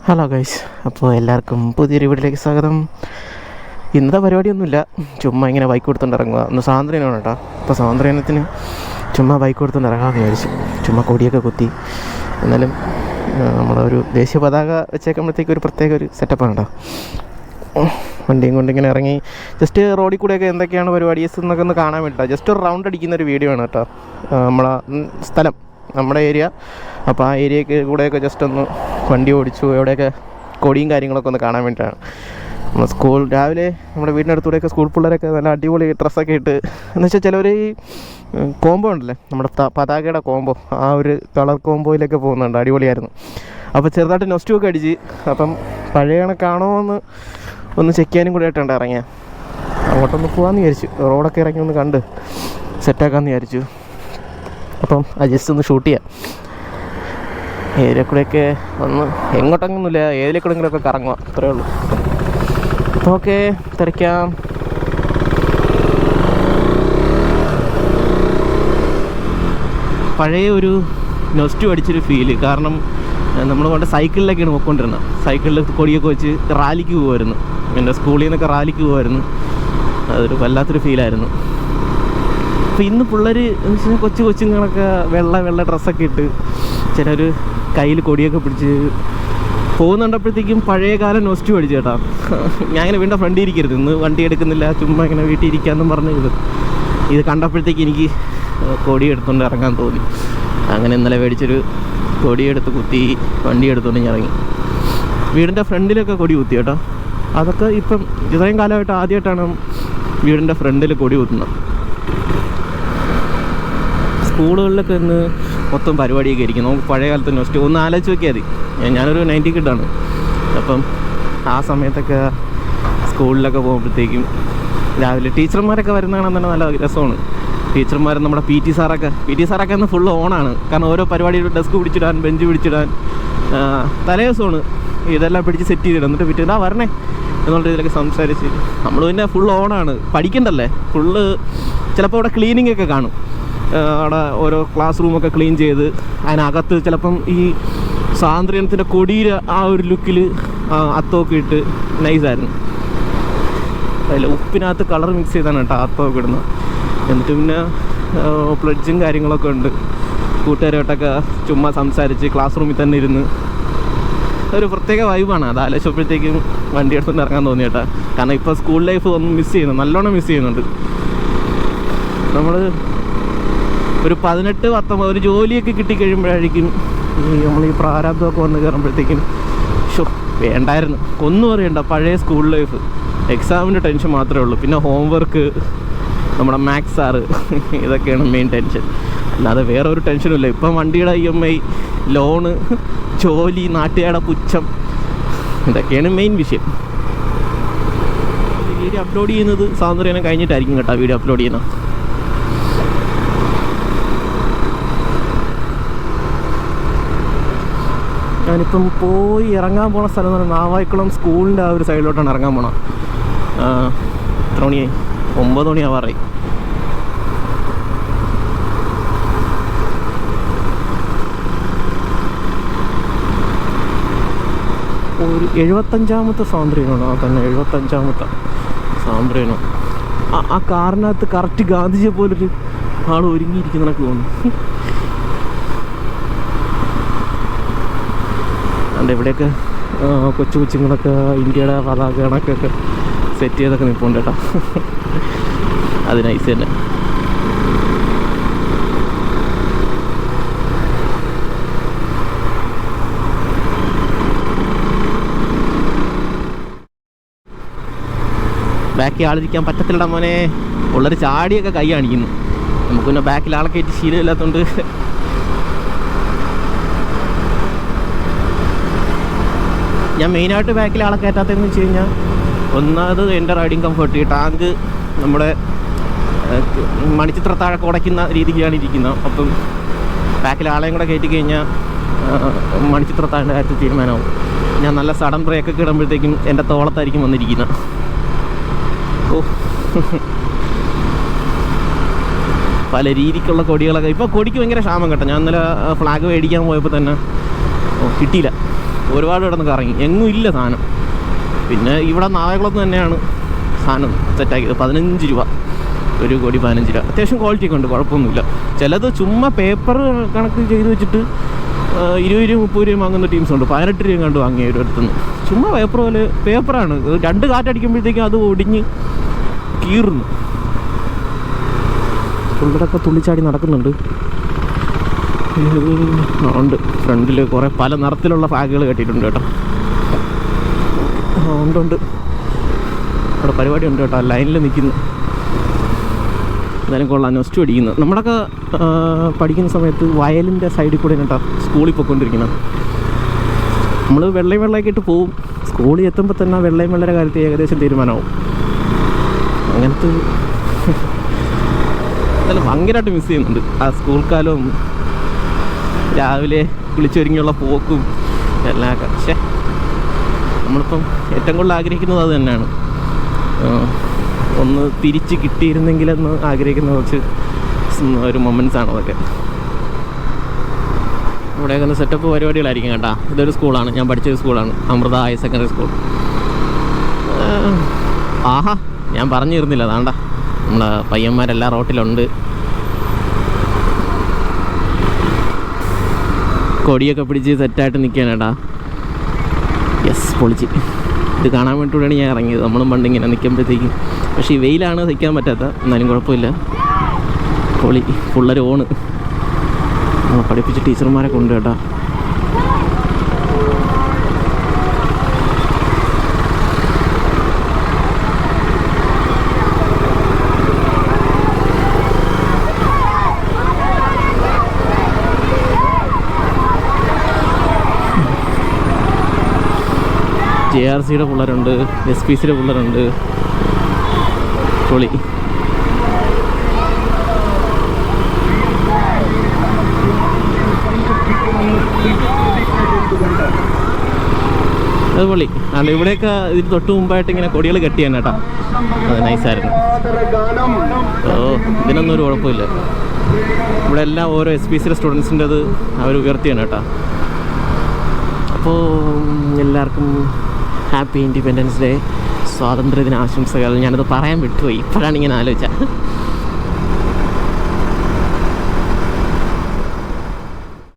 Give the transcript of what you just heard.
Hello guys, അപ്പോൾ എല്ലാവർക്കും പുതിയൊരു വീട്ടിലേക്ക് സ്വാഗതം. ഇന്നത്തെ പരിപാടിയൊന്നുമില്ല, ചുമ്മാ ഇങ്ങനെ ബൈക്ക് കൊടുത്തുകൊണ്ട് ഇറങ്ങുക. ഒന്ന് സ്വാതന്ത്ര്യമാണ് കേട്ടോ. അപ്പോൾ സ്വാതന്ത്ര്യത്തിന് ചുമ്മാ ബൈക്ക് കൊടുത്തുകൊണ്ട് ഇറങ്ങാമെന്ന് വിചാരിച്ചു. ചുമ്മാ കൊടിയൊക്കെ കുത്തി. എന്നാലും നമ്മളൊരു ദേശീയ പതാക വെച്ചേക്കുമ്പോഴത്തേക്ക് ഒരു പ്രത്യേക ഒരു സെറ്റപ്പാണ് കേട്ടോ. വണ്ടിയും കൊണ്ടിങ്ങനെ ഇറങ്ങി ജസ്റ്റ് റോഡിൽ കൂടെയൊക്കെ എന്തൊക്കെയാണ് പരിപാടീസ് എന്നൊക്കെ ഒന്ന് കാണാൻ വേണ്ടിയിട്ടാണ്. ജസ്റ്റ് ഒരു റൗണ്ട് അടിക്കുന്നൊരു വീഡിയോ ആണ് കേട്ടോ. നമ്മളെ സ്ഥലം, നമ്മുടെ ഏരിയ. അപ്പോൾ ആ ഏരിയക്ക് കൂടെയൊക്കെ ജസ്റ്റ് ഒന്ന് വണ്ടി ഓടിച്ചു, എവിടെയൊക്കെ കൊടിയും കാര്യങ്ങളൊക്കെ ഒന്ന് കാണാൻ വേണ്ടിയിട്ടാണ്. നമ്മൾ സ്കൂൾ രാവിലെ നമ്മുടെ വീടിനടുത്തൂടെയൊക്കെ സ്കൂൾ പിള്ളേരൊക്കെ നല്ല അടിപൊളി ഡ്രസ്സൊക്കെ ഇട്ട്, എന്ന് വെച്ചാൽ ചിലവർ ഈ കോംബോ ഉണ്ടല്ലേ, നമ്മുടെ പതാകയുടെ കോംബോ, ആ ഒരു കളർ കോംബോയിലൊക്കെ പോകുന്നുണ്ട്. അടിപൊളിയായിരുന്നു. അപ്പോൾ ചെറുതായിട്ട് നൊസ്റ്റൊക്കെ അടിച്ച്, അപ്പം പഴയ കണക്കാണോ എന്ന് ഒന്ന് ചെക്ക് ചെയ്യാനും കൂടി ആയിട്ടുണ്ട് ഇറങ്ങിയ. അങ്ങോട്ടൊന്ന് പോകാമെന്ന് വിചാരിച്ചു, റോഡൊക്കെ ഇറങ്ങി ഒന്ന് കണ്ട് സെറ്റാക്കാമെന്ന് വിചാരിച്ചു. അപ്പം ജസ്റ്റ് ഒന്ന് ഷൂട്ട് ചെയ്യാം. ഏരിയ കൂടെയൊക്കെ ഒന്ന് എങ്ങോട്ടൊന്നുമില്ല, ഏതിലെ കൂടെങ്കിലൊക്കെ കറങ്ങുക, അത്രേ ഉള്ളൂ. അപ്പോൾ ഓക്കെ, തിരക്കാം. പഴയ ഒരു നൊസ്റ്റു അടിച്ചൊരു ഫീല്. കാരണം നമ്മൾ കൊണ്ട് സൈക്കിളിലൊക്കെയാണ് പോയിക്കൊണ്ടിരുന്നത്. സൈക്കിളിൽ കൊടിയൊക്കെ വെച്ച് റാലിക്ക് പോകുമായിരുന്നു. എൻ്റെ സ്കൂളിൽ നിന്നൊക്കെ റാലിക്ക് പോകുമായിരുന്നു. അതൊരു വല്ലാത്തൊരു ഫീലായിരുന്നു. അപ്പോൾ ഇന്ന് പിള്ളേർ എന്ന് വെച്ചാൽ കൊച്ചുങ്ങളൊക്കെ വെള്ള ഡ്രസ്സൊക്കെ ഇട്ട്, ചിലർ കയ്യിൽ കൊടിയൊക്കെ പിടിച്ച് പോകുന്നുണ്ടപ്പോഴത്തേക്കും പഴയ കാലം നൊസ്റ്റു അടിച്ചു കേട്ടോ. ഞാൻ ഇങ്ങനെ വീണ്ടും ഫ്രണ്ടിൽ ഇരിക്കരുത്, ഇന്ന് വണ്ടി എടുക്കുന്നില്ല, ചുമ്മാ ഇങ്ങനെ വീട്ടിൽ ഇരിക്കാമെന്നും പറഞ്ഞ് ഇത് കണ്ടപ്പോഴത്തേക്ക് എനിക്ക് കൊടി എടുത്തുകൊണ്ട് ഇറങ്ങാൻ തോന്നി. അങ്ങനെ ഇന്നലെ മേടിച്ചൊരു കൊടിയെടുത്ത് കുത്തി വണ്ടി എടുത്തുകൊണ്ട് ഞാൻ ഇറങ്ങി. വീടിൻ്റെ ഫ്രണ്ടിലൊക്കെ കൊടി കുത്തി കേട്ടോ. അതൊക്കെ ഇപ്പം ഇത്രയും കാലമായിട്ട് ആദ്യമായിട്ടാണ് വീടിൻ്റെ ഫ്രണ്ടിൽ കൊടി കുത്തുന്നത്. സ്കൂളുകളിലൊക്കെ ഇന്ന് മൊത്തം പരിപാടിയൊക്കെ ആയിരിക്കും. നമുക്ക് പഴയ കാലത്ത് നൊസ്റ്റു ഒന്ന് ആലോചിച്ച് നോക്കിയാൽ മതി. ഞാനൊരു 90 കിഡാണ്. അപ്പം ആ സമയത്തൊക്കെ സ്കൂളിലൊക്കെ പോകുമ്പോഴത്തേക്കും രാവിലെ ടീച്ചർമാരൊക്കെ വരുന്ന കാണാൻ തന്നെ നല്ല രസമാണ്. ടീച്ചർമാർ നമ്മുടെ പി ടി സാറൊക്കെ ഇന്ന് ഫുള്ള് ഓണാണ്. കാരണം ഓരോ പരിപാടിയുടെ ഡെസ്ക് പിടിച്ചിടാൻ, ബെഞ്ച് പിടിച്ചിടാൻ, തലേദിവസമാണ് ഇതെല്ലാം പിടിച്ച് സെറ്റ് ചെയ്തിടും. എന്നിട്ട് പിറ്റേ വരണേ എന്നുള്ള രീതിയിലൊക്കെ സംസാരിച്ച് നമ്മൾ പിന്നെ ഫുൾ ഓണാണ്. പഠിക്കണ്ടല്ലേ, ഫുള്ള്. ചിലപ്പോൾ അവിടെ ക്ലീനിങ് ഒക്കെ കാണും. അവിടെ ഓരോ ക്ലാസ് റൂമൊക്കെ ക്ലീൻ ചെയ്ത് അതിനകത്ത് ചിലപ്പം ഈ സ്വാതന്ത്ര്യത്തിൻ്റെ കൊടിയുടെ ആ ഒരു ലുക്കിൽ അത്തമൊക്കെ ഇട്ട് നൈസായിരുന്നു. അതിൽ ഉപ്പിനകത്ത് കളർ മിക്സ് ചെയ്താണ് കേട്ടോ അത്തമൊക്കെ ഇടുന്നത്. എന്നിട്ട് പിന്നെ പ്ലഡ്ജും കാര്യങ്ങളൊക്കെ ഉണ്ട്. കൂട്ടുകാരുമായിട്ടൊക്കെ ചുമ്മാ സംസാരിച്ച് ക്ലാസ് റൂമിൽ തന്നെ ഇരുന്ന് ഒരു പ്രത്യേക വൈബാണ്. അത് ആലോചിച്ചപ്പോഴത്തേക്കും വണ്ടി എടുത്തുകൊണ്ട് ഇറങ്ങാൻ തോന്നി കേട്ടോ. കാരണം ഇപ്പോൾ സ്കൂൾ ലൈഫ് ഒന്നും മിസ് ചെയ്യുന്നു, നല്ലോണം മിസ് ചെയ്യുന്നുണ്ട്. നമ്മൾ ഒരു 18-19 ഒരു ജോലിയൊക്കെ കിട്ടിക്കഴിയുമ്പോഴായിരിക്കും നമ്മൾ ഈ പ്രാരാബ്ദമൊക്കെ വന്ന് കയറുമ്പോഴത്തേക്കും വേണ്ടായിരുന്നു, ഒന്നും അറിയണ്ട. പഴയ സ്കൂൾ ലൈഫ്, എക്സാമിൻ്റെ ടെൻഷൻ മാത്രമേ ഉള്ളൂ. പിന്നെ ഹോംവർക്ക്, നമ്മുടെ മാത്സ് സാറ്, ഇതൊക്കെയാണ് മെയിൻ ടെൻഷൻ. അല്ലാതെ വേറെ ഒരു ടെൻഷനും ഇല്ല. ഇപ്പം വണ്ടിയുടെ EMI, ലോണ്, ജോലി, നാട്ടുകാരുടെ പുച്ഛം, ഇതൊക്കെയാണ് മെയിൻ വിഷയം. വീഡിയോ അപ്ലോഡ് ചെയ്യുന്നത് സ്വാതന്ത്ര്യം കഴിഞ്ഞിട്ടായിരിക്കും കേട്ടോ വീഡിയോ അപ്ലോഡ് ചെയ്യുന്നത്. ഞാനിപ്പം പോയി ഇറങ്ങാൻ പോണ സ്ഥലം എന്ന് പറഞ്ഞാൽ നാവായിക്കുളം സ്കൂളിൻ്റെ ആ ഒരു സൈഡിലോട്ടാണ് ഇറങ്ങാൻ പോണം. എത്ര മണിയായി? 9 മണിയാവാറായി. ഒരു 75ാമത്തെ സ്വാതന്ത്ര്യമാണോ? തന്നെ 75ാമത്തെ സ്വാതന്ത്ര്യമാണോ? ആ കാറിനകത്ത് കറക്റ്റ് ഗാന്ധിജിയെ പോലൊരു ആൾ ഒരുങ്ങിയിരിക്കുന്നതൊക്കെ തോന്നുന്നു. അതുകൊണ്ട് ഇവിടെയൊക്കെ കൊച്ചുങ്ങളൊക്കെ ഇന്ത്യയുടെ പതാക കണക്കൊക്കെ സെറ്റ് ചെയ്തൊക്കെ നിൽപ്പുണ്ട് കേട്ടോ. അത് നൈസ് തന്നെ. ബാക്കിൽ ആളിരിക്കാൻ പറ്റത്തില്ല മോനെ. ഉള്ളൊരു ചാടിയൊക്കെ കൈ കാണിക്കുന്നു. നമുക്ക് പിന്നെ ബാക്കിൽ ആളെ കയറ്റി ശീലമില്ലാത്തതുകൊണ്ട് ഞാൻ മെയിനായിട്ട് ബാക്കിൽ ആളെ കയറ്റാത്തതെന്ന് വെച്ച് കഴിഞ്ഞാൽ, ഒന്നാമത് എൻ്റെ റൈഡിങ് കംഫർട്ട്. ഈ ടാങ്ക് നമ്മുടെ മണിച്ചിത്രത്താഴൊക്കെ ഉടയ്ക്കുന്ന രീതിക്കാണ് ഇരിക്കുന്നത്. അപ്പം ബാക്കിൽ ആളെയും കൂടെ കയറ്റി കഴിഞ്ഞാൽ മണിച്ചിത്രത്താഴിൻ്റെ കാര്യത്തിൽ തീരുമാനമാവും. ഞാൻ നല്ല സഡൻ ബ്രേക്കൊക്കെ ഇടുമ്പോഴത്തേക്കും എൻ്റെ തോളത്തായിരിക്കും വന്നിരിക്കുന്നത്. ഓ, പല രീതിക്കുള്ള കൊടികളൊക്കെ ഇപ്പോൾ കൊടിക്ക് ഭയങ്കര ക്ഷാമം കേട്ടോ. ഞാൻ ഇന്നലെ ഫ്ലാഗ് മേടിക്കാൻ പോയപ്പോൾ തന്നെ കിട്ടിയില്ല. ഒരുപാട് കിടന്ന് കറങ്ങി, എങ്ങും ഇല്ല സാധനം. പിന്നെ ഇവിടെ നായകുളത്ത് തന്നെയാണ് സാധനം സെറ്റാക്കിയത്. 15 രൂപ, 1 കോടി 15 രൂപ. അത്യാവശ്യം ക്വാളിറ്റി ഒക്കെ ഉണ്ട്, കുഴപ്പമൊന്നുമില്ല. ചിലത് ചുമ്മാ പേപ്പർ കണക്ക് ചെയ്ത് വെച്ചിട്ട് 20 രൂപ 30 രൂപ വാങ്ങുന്ന ടീംസുണ്ട്. 18 രൂപ കണ്ട് വാങ്ങിയ ഒരു അടുത്തുനിന്ന്. ചുമ്മാ പേപ്പർ പോലെ പേപ്പറാണ്, 2 കാറ്റടിക്കുമ്പോഴത്തേക്കും അത് ഒടിഞ്ഞ് കീറുന്നു. പിള്ളേരൊക്കെ തുള്ളിച്ചാടി നടക്കുന്നുണ്ട്. ഉണ്ട് ഫ്രണ്ടിൽ കുറേ പല നിറത്തിലുള്ള ഫ്ലാഗുകൾ കെട്ടിയിട്ടുണ്ട് കേട്ടോ. ഉണ്ട് അവിടെ പരിപാടി ഉണ്ട് കേട്ടോ, ലൈനിൽ നിൽക്കുന്നു. എന്തായാലും കൊള്ളാം, നൊസ്റ്റ് പഠിക്കുന്നു. നമ്മളൊക്കെ പഠിക്കുന്ന സമയത്ത് വയലിൻ്റെ സൈഡിൽ കൂടെ കേട്ടോ സ്കൂളിൽ പോയിക്കൊണ്ടിരിക്കണം. നമ്മൾ വെള്ളയൊക്കെ ഇട്ട് പോവും. സ്കൂളിൽ എത്തുമ്പോൾ തന്നെ വെള്ളയുടെ കാര്യത്തിൽ ഏകദേശം തീരുമാനമാവും. അങ്ങനത്തെ എന്തായാലും ഭയങ്കരമായിട്ട് മിസ് ചെയ്യുന്നുണ്ട് ആ സ്കൂൾ കാലവും രാവിലെ കുളിച്ചൊരുങ്ങിയുള്ള പോക്കും എല്ലാം. പക്ഷേ നമ്മളിപ്പം ഏറ്റവും കൂടുതൽ ആഗ്രഹിക്കുന്നത് അത് തന്നെയാണ്. ഒന്ന് തിരിച്ച് കിട്ടിയിരുന്നെങ്കിലെന്ന് ആഗ്രഹിക്കുന്ന കുറച്ച് ഒരു മൊമെൻറ്റ്സാണ് അതൊക്കെ. ഇവിടെയൊക്കെ ഒന്ന് സെറ്റപ്പ് പരിപാടികളായിരിക്കും കേട്ടോ. ഇതൊരു സ്കൂളാണ്, ഞാൻ പഠിച്ചൊരു സ്കൂളാണ്, അമൃത ഹയർ സെക്കൻഡറി സ്കൂൾ. ആഹാ, ഞാൻ പറഞ്ഞിരുന്നില്ല, അതാണ്ട നമ്മളെ പയ്യന്മാരെല്ലാം റോട്ടിലുണ്ട്. കൊടിയൊക്കെ പിടിച്ച് സെറ്റായിട്ട് നിൽക്കുകയാണ് കേട്ടാ. യെസ്, പൊളിച്ച്. ഇത് കാണാൻ വേണ്ടിയിട്ടാണ് ഞാൻ ഇറങ്ങിയത്. നമ്മളും പണ്ടിങ്ങനെ നിൽക്കുമ്പോഴത്തേക്കും. പക്ഷേ ഈ വെയിലാണ് സഹിക്കാൻ പറ്റാത്ത, എന്നാലും കുഴപ്പമില്ല. പൊളി, പിള്ളേർ ഓണ് പഠിപ്പിച്ച ടീച്ചർമാരൊക്കെ ഉണ്ട് കേട്ടോ. JRCയുടെ പിള്ളേരുണ്ട്, SPCയുടെ പിള്ളേരുണ്ട്. പൊളി. അത് പൊളി. അല്ല, ഇവിടെയൊക്കെ ഇതിന് തൊട്ട് മുമ്പായിട്ട് ഇങ്ങനെ കൊടികൾ കെട്ടിയാണ് കേട്ടോ. അത് നൈസായിരുന്നു. ഇതിനൊന്നും ഒരു കുഴപ്പമില്ല. ഇവിടെ എല്ലാം ഓരോ SPCയുടെ സ്റ്റുഡൻസിൻ്റെത് അവർ ഉയർത്തിയാണ് കേട്ടോ. അപ്പോൾ എല്ലാവർക്കും ഹാപ്പി ഇൻഡിപെൻഡൻസ് ഡേ, സ്വാതന്ത്ര്യദിന ആശംസകൾ. ഞാനത് പറയാൻ വിട്ടുപോയി, ഇപ്പോഴാണ് ഇങ്ങനെ ആലോചിച്ചത്.